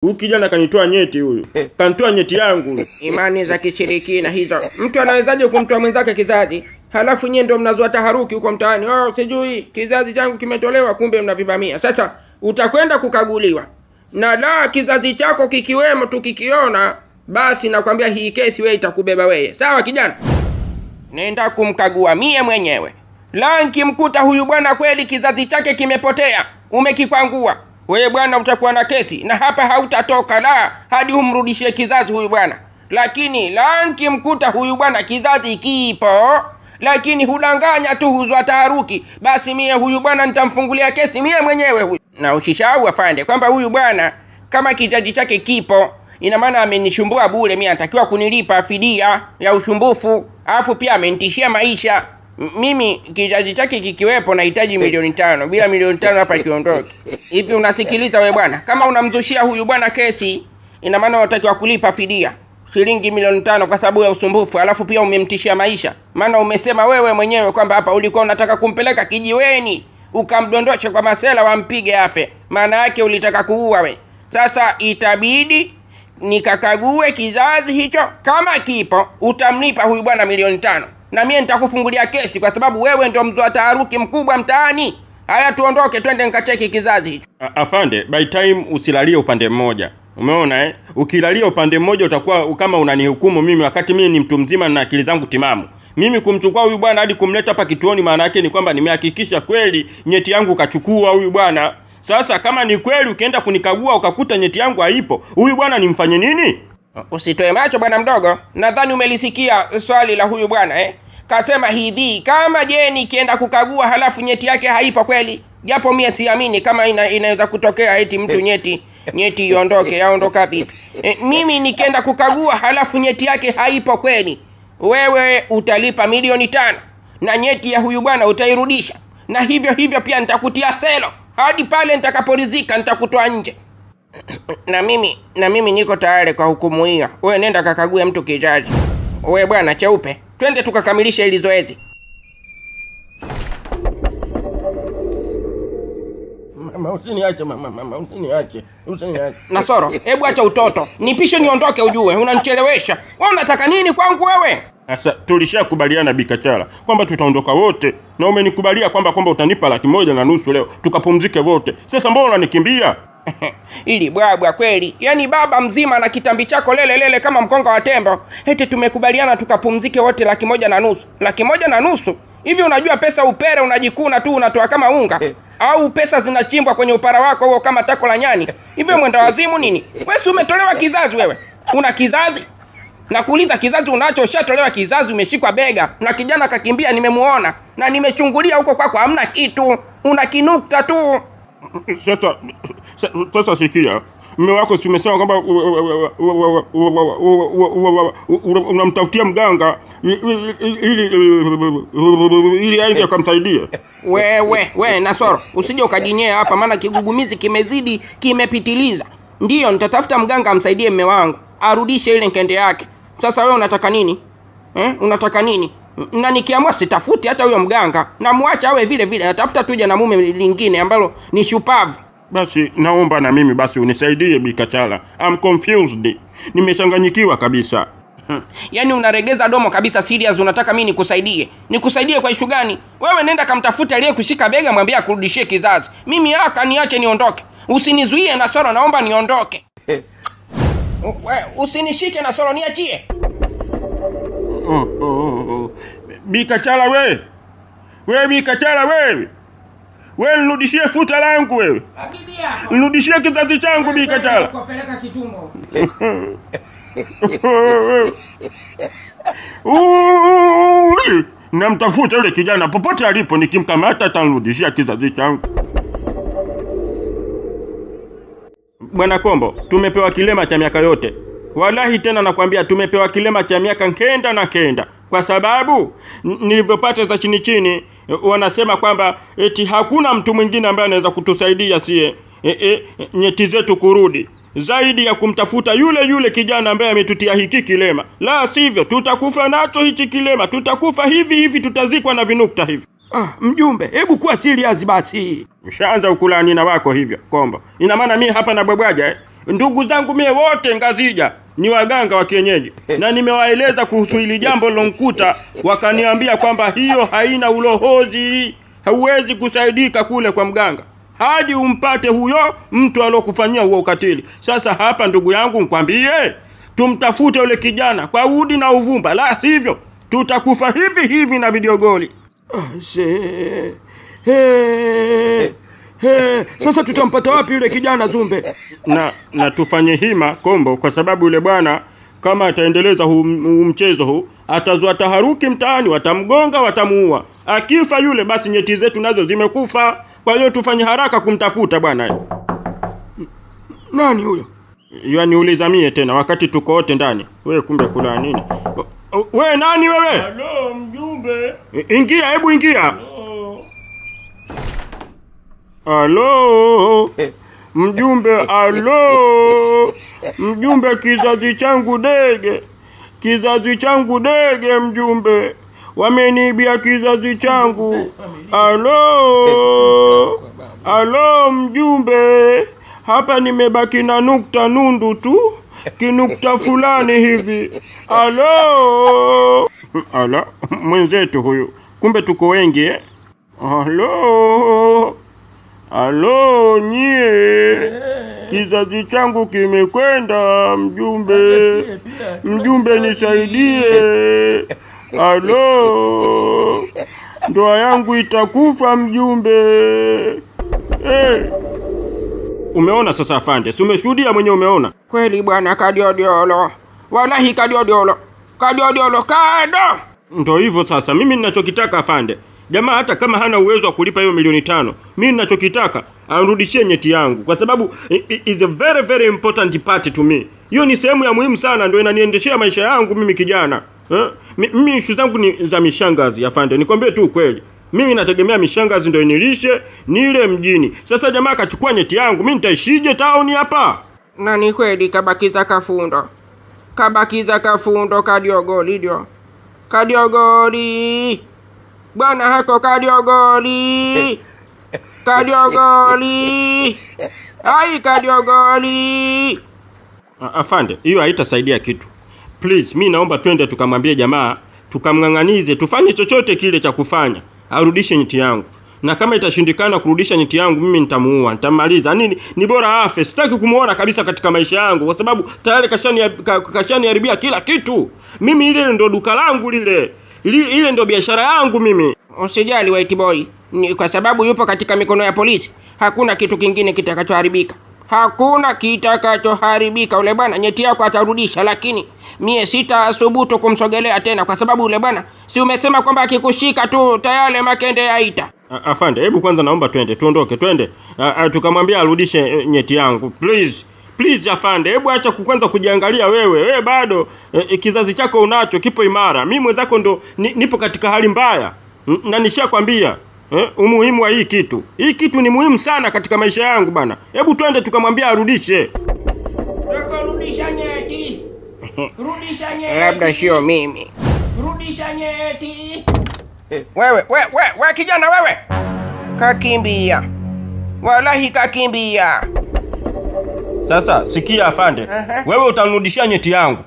Huyu kijana kanitoa nyeti huyu. Kanitoa nyeti yangu. Imani za kishirikina hizo. Mtu anawezaje kumtoa mwenzake kizazi? Halafu nyie ndio mnazua taharuki huko mtaani. Sijui kizazi changu kimetolewa, kumbe mnavivamia. Sasa utakwenda kukaguliwa. Na la kizazi chako kikiwemo tukikiona, basi nakwambia hii kesi wewe itakubeba wewe. Sawa kijana? Nenda kumkagua mie mwenyewe. La nikimkuta huyu bwana kweli kizazi chake kimepotea, umekikwangua, wewe bwana utakuwa na kesi na hapa hautatoka la hadi umrudishie kizazi huyu bwana. Lakini la nikimkuta huyu bwana kizazi kipo, lakini hudanganya tu, huzua taharuki, basi mie huyu bwana nitamfungulia kesi mie mwenyewe huyu. Na usisahau afande kwamba huyu bwana kama kizazi chake kipo, ina maana amenishumbua bure, mimi anatakiwa kunilipa fidia ya usumbufu, alafu pia amenitishia maisha. Mimi kizazi chake kikiwepo nahitaji milioni 5. Bila milioni 5 hapa kiondoke. Hivi unasikiliza wewe bwana? Kama unamzushia huyu bwana kesi, ina maana unatakiwa kulipa fidia shilingi milioni 5 kwa sababu ya usumbufu, alafu pia umemtishia maisha. Maana umesema wewe mwenyewe kwamba hapa ulikuwa unataka kumpeleka kijiweni, ukamdondosha kwa masela wampige afe. Maana yake ulitaka kuua wewe. Sasa itabidi nikakague kizazi hicho, kama kipo utamlipa huyu bwana milioni 5. Na mimi nitakufungulia kesi kwa sababu wewe ndio mzua taharuki mkubwa mtaani. Haya tuondoke twende nikacheki kizazi hicho. Afande, by time usilalie upande mmoja. Umeona Ukilalia upande mmoja utakuwa kama unanihukumu mimi wakati mimi ni mtu mzima na akili zangu timamu. Mimi kumchukua huyu bwana hadi kumleta hapa kituoni, maana yake ni kwamba nimehakikisha kweli nyeti yangu kachukua huyu bwana. Sasa kama ni kweli ukienda kunikagua ukakuta nyeti yangu haipo, huyu bwana nimfanye nini? Usitoe macho bwana mdogo. Nadhani umelisikia swali la huyu bwana Kasema hivi, kama nikienda kukagua halafu nyeti yake haipo kweli, japo mimi siamini kama inaweza kutokea eti mtu nyeti iondoke, yaondoka vipi? Mimi nikienda kukagua halafu nyeti yake haipo kweli, wewe utalipa milioni 5 na nyeti ya huyu bwana utairudisha, na hivyo pia nitakutia selo hadi pale nitakaporidhika, nitakutoa nje. Na mimi niko tayari kwa hukumu hiyo. Wewe nenda kakague mtu kizazi. Wewe bwana cheupe, twende tukakamilisha hili zoezi. Mama usiniache mama, usiniache. Nasoro, hebu acha utoto. Nipishe niondoke ujue, unanichelewesha. Wewe unataka nini kwangu wewe? Sasa tulishakubaliana Bikachala kwamba tutaondoka wote, na umenikubalia kwamba utanipa 1.5 leo tukapumzike wote. Sasa mbona unanikimbia? Ili bwabwa kweli. Yaani baba mzima na kitambi chako lele kama mkonga wa tembo. Eti tumekubaliana tukapumzike wote 1.5. 1.5? Hivi unajua pesa upere unajikuna tu unatoa kama unga? Au pesa zinachimbwa kwenye upara wako huo kama tako la nyani? Hivi mwenda wazimu nini? Wewe si umetolewa kizazi wewe? Una kizazi? Na kuuliza kizazi unacho, ushatolewa kizazi, umeshikwa bega. Na kijana kakimbia, nimemuona. Na nimechungulia huko kwako hamna kitu. Una kinukta tu. Sasa sikia, mume wako si umesema kwamba unamtafutia mganga ili aende akamsaidie. Wewe Nasoro, usije ukajinyea hapa, maana kigugumizi kimezidi, kimepitiliza. Ndiyo nitatafuta mganga amsaidie mume wangu, arudishe ile nkende yake. Sasa wewe unataka nini? Unataka nini? Na nikiamua sitafuti hata huyo mganga, na muacha awe vile atafuta tuje na mume lingine ambalo ni shupavu. Basi naomba na mimi basi unisaidie Bikachala. I'm confused. Nimechanganyikiwa kabisa. Yaani unaregeza domo kabisa, serious unataka mimi nikusaidie? Nikusaidie kwa issue gani? Wewe nenda kamtafute aliyekushika bega, mwambie akurudishie kizazi. Mimi niache niondoke. Usinizuie Nasoro, naomba niondoke. Usinishike Nasoro, niachie. Bikachala wewe. Bikachala wewe. Wewe nirudishie futa langu wewe. Nirudishie kizazi changu Bikachala. Kupeleka kitumbo. Namtafuta yule kijana popote alipo, nikimkamata atanirudishia kizazi changu. Bwana Kombo, tumepewa kilema cha miaka yote. Wallahi tena nakwambia tumepewa kilema cha miaka 9 kwa sababu nilivyopata za chini wanasema kwamba eti hakuna mtu mwingine ambaye anaweza kutusaidia sie nyeti zetu kurudi zaidi ya kumtafuta yule kijana ambaye ametutia hiki kilema. La sivyo tutakufa nacho hichi kilema, tutakufa hivi tutazikwa na vinukta hivi. Mjumbe, hebu kuwa serious basi. Ushaanza ukulani na wako hivyo Kombo. Ina maana mimi hapa na bwabwaja Ndugu zangu mie wote Ngazija ni waganga wa kienyeji, na nimewaeleza kuhusu hili jambo lilonkuta, wakaniambia kwamba hiyo haina ulohozi, hauwezi kusaidika kule kwa mganga hadi umpate huyo mtu alokufanyia huo ukatili. Sasa hapa ndugu yangu nikwambie, tumtafute yule kijana kwa udi na uvumba, la sivyo tutakufa hivi hivi na vidogoli. Sasa tutampata wapi yule kijana Zumbe? Na tufanye hima Kombo, kwa sababu yule bwana kama ataendeleza mchezo huu atazua taharuki mtaani, watamgonga, watamuua. Akifa yule basi nyeti zetu nazo zimekufa. Kwa hiyo tufanye haraka kumtafuta bwana. Nani huyo? Yaani ulizamie tena wakati tuko wote ndani. Wewe kumbe kula nini? Wewe nani wewe? Halo mjumbe. Ingia, hebu ingia. Halo. Mjumbe, halo. Mjumbe, kizazi changu dege. Kizazi changu dege mjumbe. Wameniibia kizazi changu. Halo. Halo mjumbe. Hapa nimebaki na nukta nundu tu. Kinukta fulani hivi. Halo. Ala, mwenzetu huyu. Kumbe tuko wengi eh? Halo. Halo nyie. Kizazi changu kimekwenda mjumbe. Mjumbe nisaidie. Halo. Ndoa yangu itakufa mjumbe. Umeona sasa afande? Si umeshuhudia mwenye umeona? Kweli bwana Kadiodiolo. Wallahi Kadiodiolo. Kadiodiolo kado. Ndio hivyo sasa. Mimi ninachokitaka afande, jamaa hata kama hana uwezo wa kulipa hiyo milioni 5, mimi ninachokitaka arudishie nyeti yangu, kwa sababu is a very very important part to me. Hiyo ni sehemu ya muhimu sana, ndio inaniendeshea maisha yangu mimi kijana. Mimi ishu zangu ni za mishangazi afande. Nikwambie tu kweli. Mimi nategemea mishangazi ndio inilishe nile mjini. Sasa jamaa akachukua nyeti yangu, mimi nitaishije town hapa? Na ni kweli kabakiza kafundo. Kabakiza kafundo Kadiogoli ndio. Kadiogoli. Bwana hako Kadiogoli. Kadiogoli. Ai Kadiogoli. Afande, hiyo haitasaidia kitu. Please, mimi naomba twende tukamwambie jamaa, tukamng'ang'anize, tufanye chochote kile cha kufanya, arudishe nyeti yangu. Na kama itashindikana kurudisha nyeti yangu, mimi nitamuua, nitamaliza. Ni bora afe. Sitaki kumuona kabisa katika maisha yangu, kwa sababu tayari kashaniharibia kila kitu. Mimi ile ndo duka langu lile. Ile ndo biashara yangu mimi. Usijali white boy. Kwa sababu yupo katika mikono ya polisi, hakuna kitu kingine kitakachoharibika. Hakuna kitakachoharibika. Ule bwana nyeti yako atarudisha, lakini mie sitasubutu kumsogelea tena, kwa sababu ule bwana si umesema kwamba akikushika tu tayari makende yaita. Afande, hebu kwanza naomba tuondoke, twende. Tukamwambia arudishe nyeti yangu. Please afande, hebu acha kwanza kujiangalia wewe. Wewe bado kizazi chako unacho kipo imara. Mimi mwenzako ndo nipo katika hali mbaya. Na nishakwambia umuhimu wa hii kitu. Hii kitu ni muhimu sana katika maisha yangu bana. Hebu twende tukamwambia arudishe. Rudisha nyeti. Rudisha nyeti. Labda sio mimi. Rudisha nyeti. Wewe kijana wewe. Kakimbia. Wallahi kakimbia. Sasa sikia afande. Wewe utanirudishia nyeti yangu.